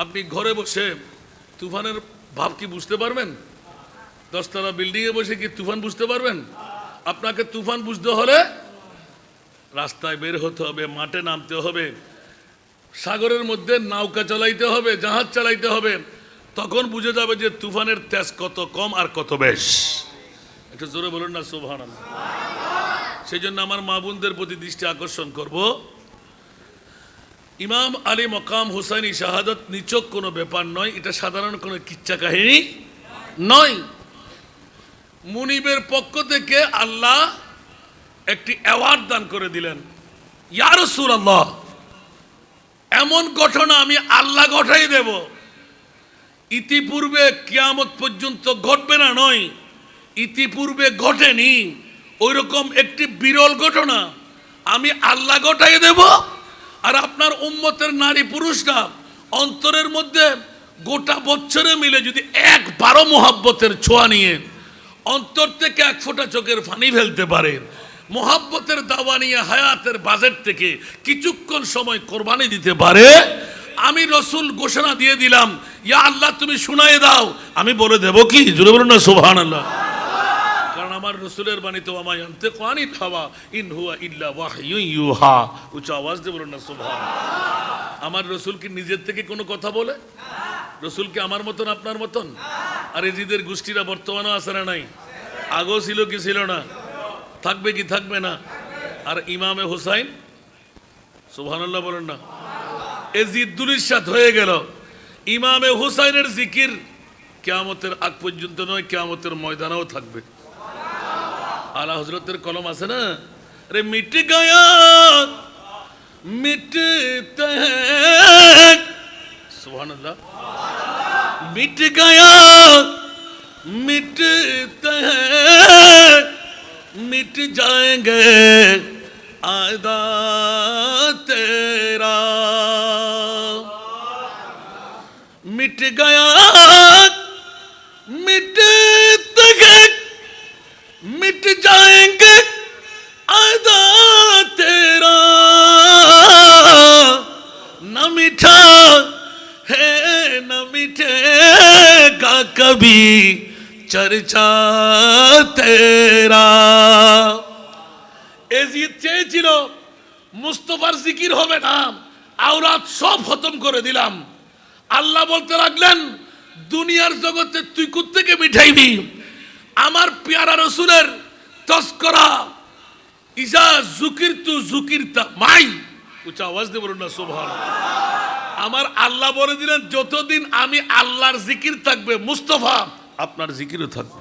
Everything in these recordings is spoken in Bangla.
আপনি ঘরে বসে তুফানের ভাব কি বুঝতে পারবেন? 10 তলা বিল্ডিংয়ে বসে কি তুফান বুঝতে পারবেন? আপনাকে তুফান বুঝতে হলে রাস্তায় বের হতে হবে, মাঠে নামতে হবে, সাগরের মধ্যে নৌকা চালাইতে হবে, জাহাজ চালাইতে হবে, তখন বুঝে যাবে যে তুফানের তেজ কত কম আর কত বেশ। একটু জোরে বলুন না সুবহানাল্লাহ। সেই জন্য আমার মা বোনদের প্রতি দৃষ্টি আকর্ষণ করব, ইমাম আলী মকাম হুসাইনি শাহাদত নিছক কোনো ব্যাপার নয়, এটা সাধারণ কোনো কিচ্ছা কাহিনী নয়। মুনিবের পক্ষ থেকে আল্লাহ একটি অ্যাওয়ার্ড দান করে দিলেন, ইয়া রাসূলুল্লাহ এমন ঘটনা আমি আল্লাহ ঘটাই দেব, ইতিপূর্বে কিয়ামত পর্যন্ত ঘটবে না নয়, ইতিপূর্বে ঘটেনি ওইরকম একটি বিরল ঘটনা আমি আল্লাহ ঘটাই দেব। আর আপনার উম্মতের নারী পুরুষরা অন্তরের মধ্যে গোটা বছরে মিলে যদি একবারও মোহাব্বতের ছোঁয়া নিয়ে অন্তর থেকে এক ফোঁটা চোখের পানি ফেলতে পারে, মোহাব্বতের দাওয়া নিয়ে হায়াতের বাজেট থেকে কিছুক্ষণ সময় কোরবানি দিতে পারে, আমি রসুল ঘোষণা দিয়ে দিলাম, ইয়া আল্লাহ তুমি শুনাই দাও, আমি বলে দেব কি? জোরে বলুন না সুবহানাল্লাহ। কারণ আমার রসুলের বাণী তো আমায় আনতে কোয়ানি থাওয়া ইন হুয়া ইল্লা ওয়াহয়ুন ইউহা। উচ্চ আওয়াজ দিয়ে বলুন না সুবহানাল্লাহ। আমার রসুল কি নিজের থেকে কোনো কথা বলে? রসুল কি আমার মতন আপনার মতন? আর এজিদের গোষ্ঠীরা বর্তমানেও আছে না নাই? আগেও ছিল কি ছিল না? থাকবে কি থাকবে না? আর ইমামে হুসাইন সুবহানাল্লাহ বলেন না, এজিদুল ইরশাদ হয়ে গেল। ইমামে হুসাইনের জিকির কিয়ামতের আগ পর্যন্ত নয়, কিয়ামতের ময়দানেও থাকবে। আলা হযরতের কলম আছে না, রে মিট গয়া মিটতে হ্যায়, সুবহানাল্লাহ, মিট গয়া मिटते हैं मिट जाएंगे आदा तेरा, मिट गया मिटते हैं मिट जाएंगे आदा तेरा, न मिठा है न मिटेगा कभी চর্চা তেরা। এজিদ চেয়েছিল মুস্তাফার জিকির হবে না, আওরাত সব খতম করে দিলাম। আল্লাহ বলতে লাগলেন, দুনিয়ার জগতে তুই কোত্থেকে মিঠাইবি? আমার পেয়ারা রসুলের তস্করা ইজা যুকিরতু যুকিরতা মাই। উচ্চ আওয়াজ দিয়ে বলুন না সুবহানাল্লাহ। আমার আল্লাহ বলে দিলেন, যতদিন আমি আল্লাহর জিকির থাকবে মুস্তাফা আপনার জিকিরও থাকবে।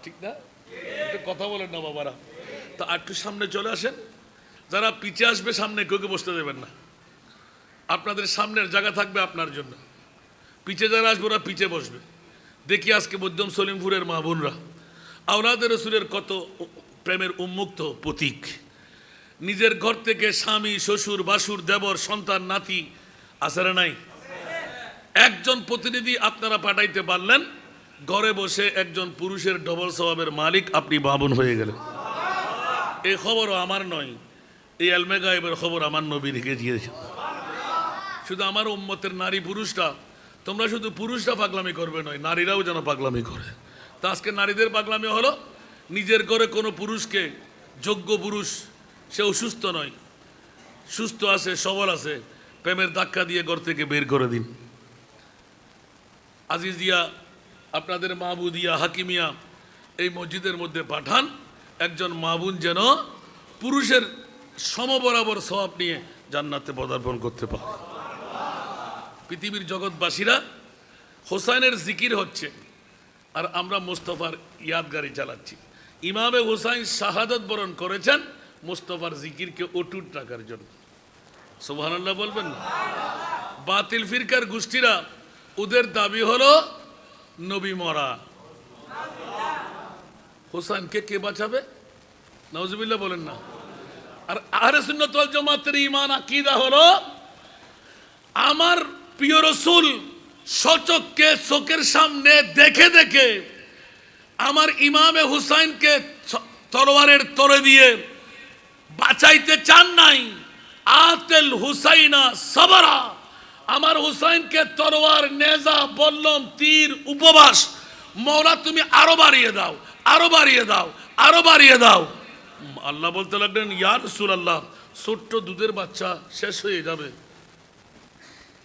ঠিক না? একটু কথা বলেন না বাবারা। তা একটু সামনে চলে আসেন, যারা পিছে আসবে সামনে কেউকে বসতে দেবেন না, আপনাদের সামনের জায়গা থাকবে আপনার জন্য। পিছে যারা আসবে ওরা পিছে বসবে। দেখি আজকে মধ্যম সলিমপুরের মা বোনরা আওলাদের রসুলের কত প্রেমের উন্মুক্ত প্রতীক। নিজের ঘর থেকে স্বামী শ্বশুর বাসুর দেবর সন্তান নাতি আসে নাই? একজন প্রতিনিধি আপনারা পাঠাইতে পারলেন, ঘরে বসে একজন পুরুষের ডবল স্বভাবের মালিক আপনি বাবুন হয়ে গেলেন। এই খবরও আমার নয়, এই আলমে গায়েবের খবর আমার নবী রেখে দিয়েছে। শুধু আমার উম্মতের নারী পুরুষরা, তোমরা শুধু পুরুষরা পাগলামি করবে নয়, নারীরাও যেন পাগলামি করে। তা আজকে নারীদের পাগলামি হলো, নিজের ঘরে কোনো পুরুষকে, যোগ্য পুরুষ সে অসুস্থ নয়, সুস্থ আছে সবল আছে, প্রেমের ধাক্কা দিয়ে ঘর থেকে বের করে দিন। আজিজিয়া আপনাদের মাহবুদিয়া হাকিমিয়া এই মসজিদের মধ্যে পাঠান, একজন মাহবুন যেন পুরুষের সমবরাবর সওয়াব নিয়ে জান্নাতে পদার্পণ করতে পারে। পৃথিবীর জগৎবাসীরা হোসাইনের জিকির হচ্ছে আর আমরা মুস্তাফার ইয়াদগারি চালাচ্ছি। ইমামে হুসাইন শাহাদত বরণ করেছেন মুস্তাফার জিকিরকে অটুট রাখার জন্য। সুবহানাল্লাহ বলবেন না? বাতিল ফিরকার গোষ্ঠীরা ওদের দাবি হলো নবী মরা, হোসেনকে কে বাঁচাবে? নাউজুবিল্লাহ বলেন না। আর আহলে সুন্নাত ওয়াল জামাতের ঈমান আকীদা হলো, আমার প্রিয় রাসূল সচক্ষে চোখের সামনে দেখে দেখে আমার ইমামে হুসাইনকে তরবারের তরে দিয়ে বাঁচাইতে চান নাই। আতেল হুসাইনা সাবরা, আমার হুসাইনকে তরোয়ার, নেজা, বল্লম, তীর, উপবাস, মওলা তুমি আরো বাড়িয়ে দাও, আরো বাড়িয়ে দাও, আরো বাড়িয়ে দাও। আল্লাহ বলতে লাগলেন, ইয়া রাসূলুল্লাহ, ছোট্ট দুধের বাচ্চা শেষ হয়ে যাবে,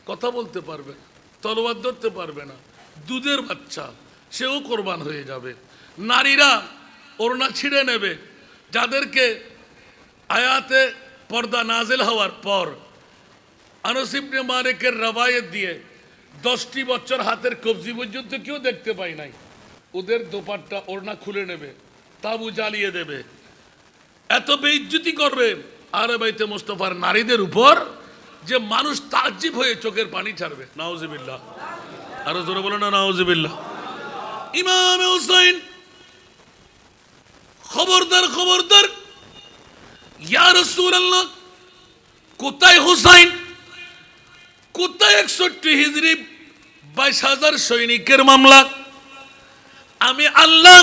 কথা বলতে পারবে না, তলোয়ার ধরতে পারবে না, দুধের বাচ্চা, সেও কোরবান হয়ে যাবে। নারীরা ওড়না ছিঁড়ে নেবে, যাদেরকে আয়াতে পর্দা নাজিল হওয়ার পর আনাস ইবনে মালিকের রওয়ায়াত দিয়ে 10টি বছর হাতের কবজি পর্যন্ত কেউ দেখতে পায় নাই, ওদের দোপাট্টা ওড়না খুলে নেবে, তাবু জ্বালিয়ে দেবে, এত বেইজ্জতি করবে আহলে বাইতে মুস্তাফার নারীদের উপর যে মানুষ তাজ্জিব হয়ে চোখের পানি ছাড়বে। নাউজুবিল্লাহ, আরো জোরে বলো না নাউজুবিল্লাহ। ইমাম হুসাইন, খবরদার খবরদার, ইয়া রাসূলুল্লাহ, কোথায় হুসাইন, কোথায় 61 হিজরি 22,000 সৈনিকের মামলা? আমি আল্লাহ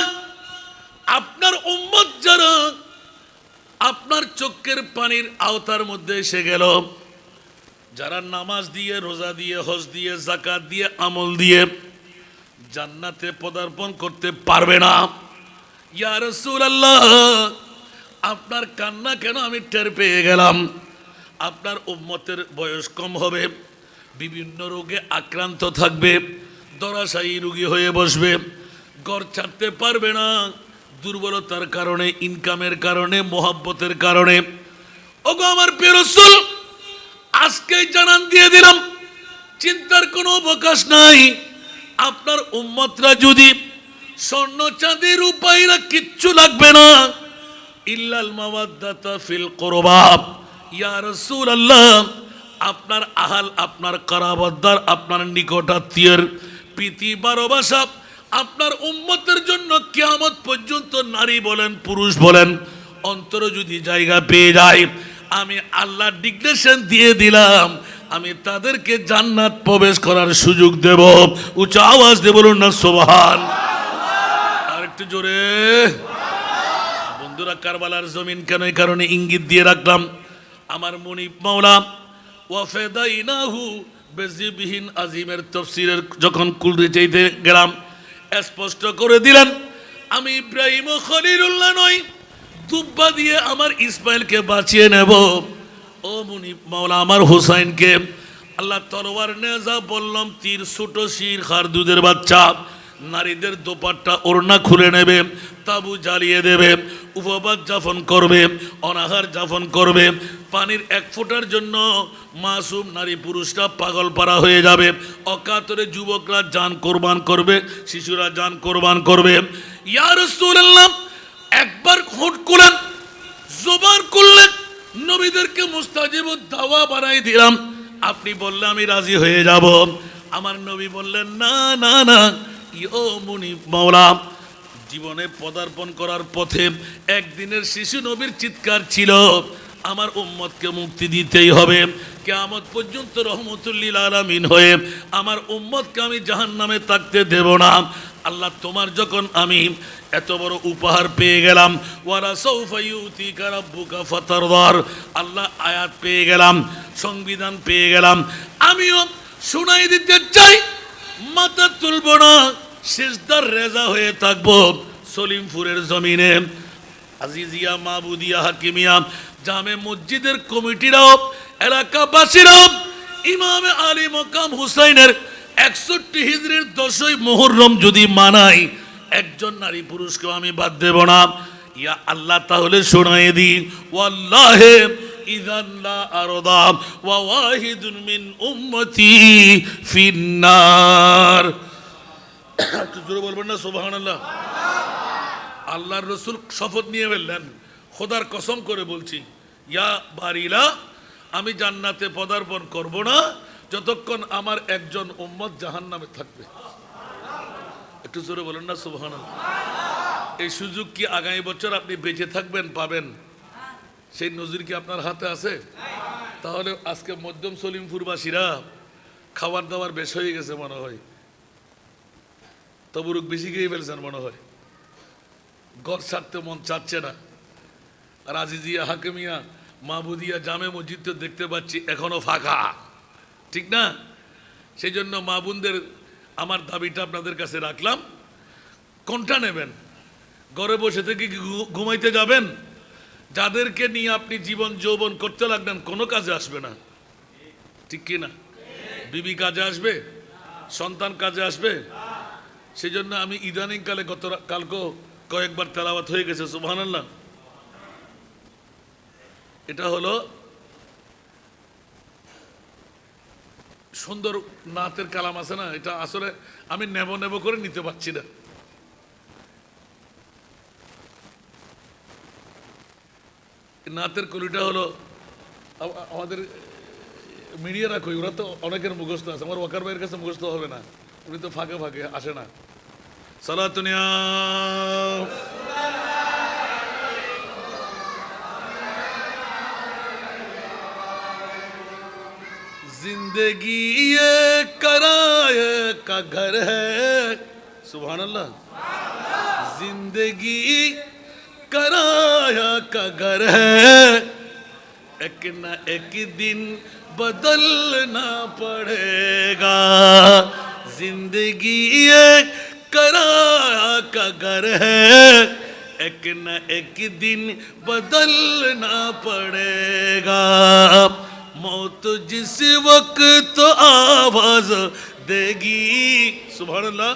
আপনার উম্মত যারা আপনার চোখের পানির আওতার মধ্যে এসে গেল, যারা নামাজ দিয়ে, রোজা দিয়ে, হজ দিয়ে, যাকাত দিয়ে, আমল দিয়ে জান্নাতে পদার্পণ করতে পারবে না, ইয়া রাসূলুল্লাহ আপনার কান্না কেন আমি টের পেয়ে গেলাম। আপনার উম্মতের বয়স কম হবে, বিভিন্ন রোগে আক্রান্ত থাকবে, দরাশায়ী রোগী হয়ে বসবে, ঘর ছাড়তে পারবে না, দুর্বলতার কারণে, ইনকামের কারণে, মোহাব্বতের কারণে। ওগো আমার প্রিয় রাসূল, আজকেই জানান দিয়ে দিলাম, চিন্তার কোনো অবকাশ নাই। আপনার উম্মতরা যদি স্বর্ণ চাঁদি রূপাইরা কিচ্ছু লাগবে না, ইল্লাল মাওয়াদ্দাতা ফিল কুরবা, ইয়া রাসূলুল্লাহ আপনার আহাল, আপনার কারাবাদ্দার, আপনার নিকটাত্মীয়ের প্রীতি ভালোবাসা আপনার উম্মতের জন্য কিয়ামত পর্যন্ত, নারী বলেন পুরুষ বলেন, অন্তরে যদি জায়গা পেয়ে যায়, আমি আল্লাহ ডিক্লেরেশন দিয়ে দিলাম, আমি তাদেরকে জান্নাত প্রবেশ করার সুযোগ দেব। উচ্চ আওয়াজ দিয়ে বলুন না সুবহান। আর একটু জোরে। বন্ধুরা, কারবালার জমিন কেন এই কারণে ইঙ্গিত দিয়ে রাখলাম, আমার মুনিব মাওলা ওয়াফেদাইনাহু বেজিবিহিন আজিমের তাফসীরের যখন কুলরে চাইতে গেলাম, স্পষ্ট করে দিলেন, আমি ইব্রাহিম ও খলিলুল্লাহ নই, দুব্বা দিয়ে আমার ইসমাইলকে বাঁচিয়ে নেব। ও মুনিব মাওলা, আমার হুসাইনকে আল্লাহ তরোয়ার, নেজা, বললাম, তীর, ছোট শির, খার, দুধের বাচ্চা, নারীদের দোপাট্টা ওড়না খুলে নেবে, তাবু জ্বালিয়ে দেবে, উপবাস যাপন করবে, অনাহার যাপন করবে, পানির এক ফোঁটার জন্য মাসুম নারী পুরুষরা পাগল পারা হয়ে যাবে, অকাতরে যুবকরা জান কোরবান করবে, শিশুরা জান কোরবান করবে। ইয়া রাসূলুল্লাহ একবার ঠোঁট খুলেন, জবান খুললেন, নবীদেরকে মুস্তাজিবুদ দাওয়া বানাই দিলাম, আপনি বললে আমি রাজি হয়ে যাব। আমার নবী বললেন, না না না, ইও মুনিব মাওলা, জীবনে পদার্পণ করার পথে একদিনের শিশু নবীর চিৎকার ছিল, আমার উম্মতকে মুক্তি দিতেই হবে, কিয়ামত পর্যন্ত রহমতুল লিল আলামিন হয়ে আমার উম্মতকে আমি জাহান্নামে থাকতে দেব না। আল্লাহ তোমার যখন আমি এত বড় উপহার পেয়ে গেলাম, ওয়ালা সাউফা ইউতিকা রাব্বুকা ফাতারদার, আল্লাহ আয়াত পেয়ে গেলাম, সংবিধান পেয়ে গেলাম, আমিও শোনাই দিতে চাই, মাথা তুলব না, সিজদার রেজা হয়ে থাকবো সলিমপুরের জমিনে। আজিজিয়া, মাহবুদিয়া, হাকিমিয়া, জামে মসজিদের কমিটিরাও, এলাকাবাসীরাও ইমামে আলী মকাম হুসাইনের 61 হিজরির 10ই মুহররম যদি মানাই, একজন নারী পুরুষকেও আমি বাদ দেব না। ইয়া আল্লাহ, তাহলে শোনায়ে দি, ওয়াল্লাহি ইযান লা আরদা ওয়া ওয়াহিদুন মিন উম্মতি ফিন্নার। একটু জোরে বলবেন না সুবহানাল্লাহ। আল্লাহর রাসূল শপথ নিয়ে বললেন, খোদার কসম করে বলছি, ইয়া বারিলা, আমি জান্নাতে পদার্পণ করব না যতক্ষণ আমার একজন উম্মত জাহান্নামে থাকবে। একটু জোরে বলেন না সুবহানাল্লাহ। এই সুযোগ কি আগামী বছর আপনি বেঁচে থাকবেন, পাবেন? সেই নজির কি আপনার হাতে আছে? তাহলে আজকে মধ্যম সলিমপুরবাসীরা খাবার দাবার বেশ হয়ে গেছে মনে হয়, তবুরুক বেশি খেয়ে ফেলছেন মনে হয়, ঘর ছাড়তে মন চাচ্ছে না। আর আজিজিয়া, হাকিমিয়া, মাহবুদিয়া, জামে মসজিদ তো দেখতে পাচ্ছি এখনো ফাঁকা, ঠিক না? সেই জন্য মা বোনদের আমার দাবিটা আপনাদের কাছে রাখলাম, কোনটা নেবেন? ঘরে বসে থেকে কি ঘুমাইতে যাবেন? যাদেরকে নিয়ে আপনি জীবন যৌবন করতে লাগলেন কোনো কাজে আসবে না, ঠিক কি না? বিবি কাজে আসবে? সন্তান কাজে আসবে? সেই জন্য আমি ইদানিং কালে কালকে কয়েকবার তেলাওয়াত হয়ে গেছে সুবহানাল্লাহ। এটা হলো সুন্দর নাতের কালাম আছে না, এটা আসলে আমি নেব নেব করে নিতে পারছি না। নাতের কলিটা হলো আমাদের মিডিয়ারা কই, ওরা তো অনেকের মুখস্থ আছে, আমার ওয়াকার ভাইয়ের কাছে মুখস্থ হবে না, উনি তো ফাঁকে ফাঁকে আসে না। সালাতুনিয়া जिंदगी ये किराए का घर है, सुभान अल्लाह। जिंदगी किराया का घर है, एक न एक दिन बदलना पड़ेगा। जिंदगी ये किराया का घर है, एक न एक दिन बदलना पड़ेगा। मौत जिस वक्त आवाज देगी, सुभान अल्लाह,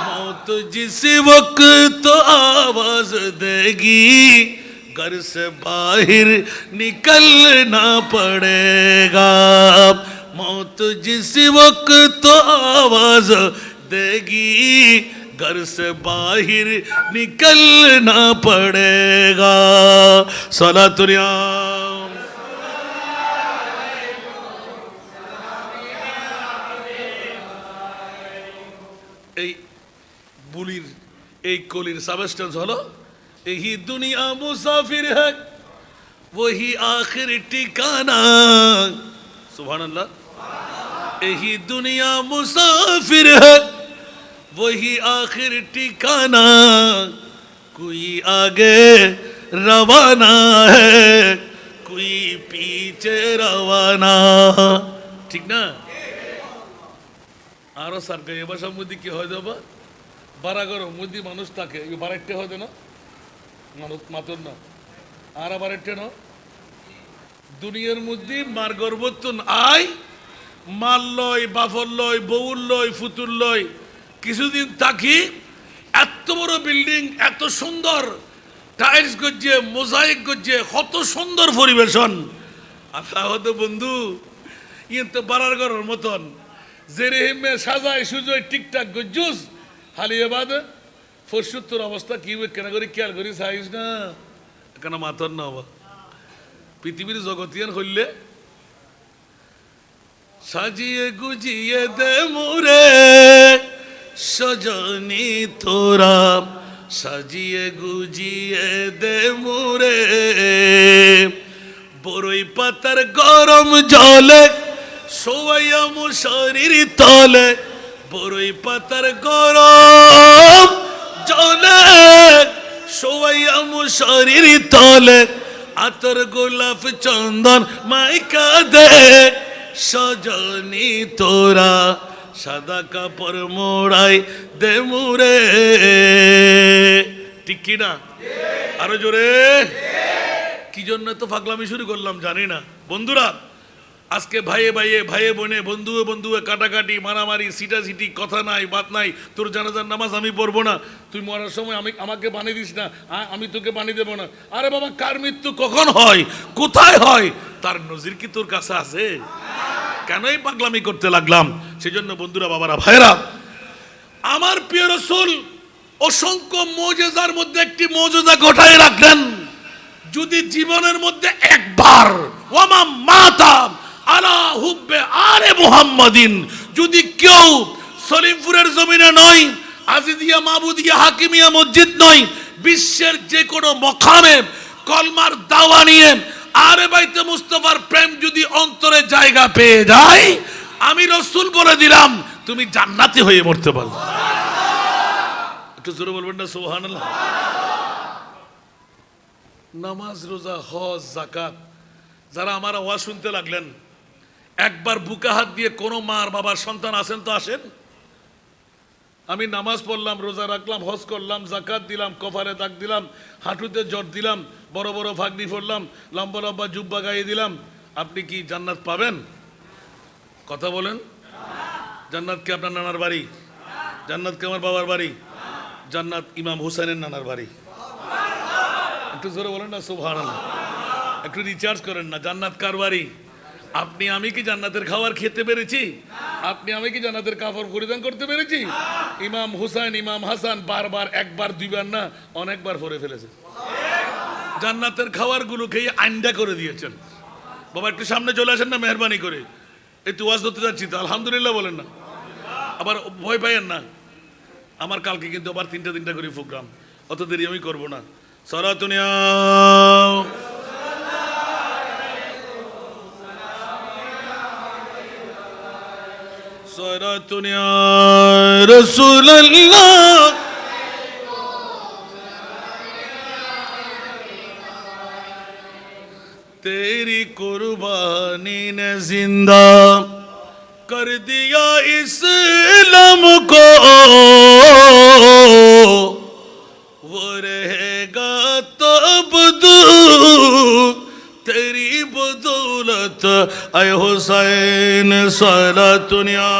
मौत जिस वक्त आवाज देगी, घर से बाहर निकलना पड़ेगा। मौत जिस वक्त आवाज देगी, घर से बाहर निकलना पड़ेगा। सलातुनिया এই বুলির এই কলির সাবস্টেন্স হলো यही दुनिया मुसाफिर है वही आखिर ठिकाना, सुभान अल्लाह। यही दुनिया मुसाफिर है वही आखिर ठिकाना, कोई आगे रवाना है कोई पीछे रवाना, ठीक ना? আরো সারকে এ ভাষার মধ্যে কি হয় যাবা বারাগর মধ্যে মানুষ থাকে বারেটে হয় না মানুষ মাতন না আর বারেটে না দুনিয়ার মধ্যে মার গর্বতুন আয় মাল লয় বাফর লয় বউল লয় ফুতুল লয় কিছুদিন থাকি এত বড় বিল্ডিং এত সুন্দর টাইলস গজ্জে মোজাইক গজ্জে কত সুন্দর পরিবেশন আল্লাহ হতো বন্ধু ইয়ে তো বারাগরের মতন জেরেহিমে সাজায় সুজয় টিকটাক গজ্জুস হালিয়ে বাদ ফসুত্তর অবস্থা কি কেনা করি খেয়াল করি চাইস না কেন মাতর না হবা পৃথিবীর জগতিয়ান হইলে সাজিয়ে গুজিয়ে দে মোরে সজনী তোরা সাজিয়ে গুজিয়ে দে মোরে বড়ই পাতার গরম জলে শোয়াইয়া মশারির তলে বড়ই পাতার গরম জলে শোয়াইয়া মশারির তলে আতর গোলাপ চন্দন মাইকা দে সজনী তোরা সাদা কাপড় মোড়াই দে মুরে, ঠিক কি না? আরো জোরে। কি জন্য তো পাগলামি শুরু করলাম জানি না বন্ধুরা। আজকে ভাইয়ে ভাইয়ে ভাইয়ে বোনে বন্ধুয়ে বন্ধুয়ে কাটাকাটি মারামারি সিটাসিটি কথা নাই বাত নাই। তোর জানাজার নামাজ আমি পড়বো না, তুই মরার সময় আমাকে বানিয়ে দিস না, আমি তোকে বানিয়ে দেবো না। আরে বাবা কার মৃত্যু কখন হয় কোথায় হয় তার নজির কি তোর কাছে আছে? কেনই পাগলামি করতে লাগলাম? সেই জন্য বন্ধুরা বাবারা ভাইরা আমার প্রিয় রাসূল অসংখ্য মুজিজার মধ্যে একটি মুজিজা ঘটায় রাখলেন। যদি জীবনের মধ্যে একবার ওয়ামা মাতাম আলা হুব্বে আলে মুহাম্মাদিন, যদি কেউ সলিমপুরের জমিনে নয়, আজিজিয়া মাবুদিয়া হাকিমিয়া মসজিদ নয়, বিশ্বের যে কোনো মকামে কলমার দাওয়া নিয়ে আরে বাইতে মুস্তাফার প্রেম যদি অন্তরে জায়গা পেয়ে যায়, আমি রাসূল বলে দিলাম তুমি জান্নাতি হয়ে মরতে পারো। একটু জোরে বলবেন না সুবহানাল্লাহ। নামাজ রোজা হজ যাকাত যারা আমার আওয়াজ শুনতে লাগলেন একবার বুকে হাত দিয়ে কোনো মার বাবার সন্তান আসেন তো আসেন? আমি নামাজ পড়লাম, রোজা রাখলাম, হজ করলাম, জাকাত দিলাম, কপালে দাগ দিলাম, হাঁটুতে জট দিলাম, বড় বড় ফাগনি পড়লাম, লম্বা লম্বা জুব্বা গায়ে দিলাম, আপনি কি জান্নাত পাবেন? কথা বলেন। জান্নাত কি আপনার নানার বাড়ি? জান্নাত কি আমার বাবার বাড়ি? জান্নাত ইমাম হুসাইনের নানার বাড়ি। একটু জোরে বলেন না সুবহানাল্লাহ। একটু রিচার্জ করেন না। জান্নাত কার বাড়ি? আপনি আমি কি জান্নাতের খাবার খেতে পেরেছি? আপনি আমি কি জান্নাতের কাপড় পরিধান করতে পেরেছি? ইমাম হুসাইন, ইমাম হাসান বারবার, একবার দুইবার না, অনেকবার পরে ফেলেছে। জান্নাতের খাবারগুলো খেয়ে আন্ডা করে দিয়েছেন। বাবা একটু সামনে চলে আসেন না মেহরবানি করে, একটু ওয়াজ ধরতে যাচ্ছি তো, আলহামদুলিল্লাহ বলেন না। আবার ভয় পাইয়েন না, আমার কালকে কিন্তু আবার তিনটা করে প্রোগ্রাম, অত দেরি আমি করবো না। সরাতুনিয়া সরাতুনিয়া রাসূলুল্লাহ तेरी कुर्बानी ने जिंदा कर दिया इस्लाम को, वो रहेगा तो बदूक तेरी बदौलत ऐ हुसैन सलातुनिया।